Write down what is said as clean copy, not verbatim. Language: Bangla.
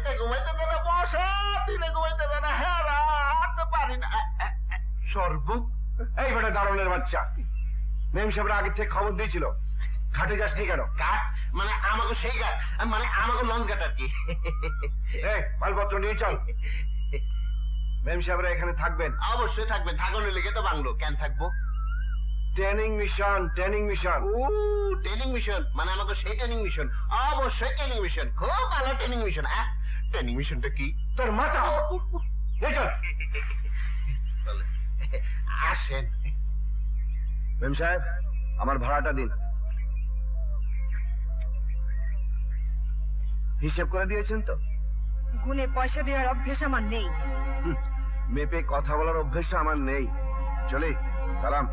রাইতে ঘুমাইতে দেয় না বসা, দিনে ঘুমাইতে দেয় না, হ্যাঁ রাতে পারি না। সর্বুক, এই বেটা দারুণের বাচ্চা, মেম সাহেবরা আগের থেকে খবর দিয়েছিল, ঘাটে যাসনি কেন? ঘাট মানে আমাকে সেই ঘাট, মানে আমাকে লঞ্চ ঘাট আর কি। এই মালপত্র নিয়ে চল। মেম সাহেবরা এখানে থাকবেন? অবশ্যই থাকবেন, থাকলে লেগে তো বাংলো, কেন থাকবো? Training mission, training mission. ও ট্রেনিং মিশন, মানে আমাকে সেই ট্রেনিং মিশন, অবশ্যই ট্রেনিং মিশন, খুব ভালো ট্রেনিং মিশন। হ্যাঁ, ট্রেনিং মিশনটা কি? তোর মাথা আসেন। মেম সাহেব, আমার ভাড়াটা দিন। হিসেব করে দিয়েছেন তো? গুনে পয়সা দেওয়ার অভ্যেস আমার নেই। মেপে কথা বলার অভ্যেস আমার নেই। চলে সালাম।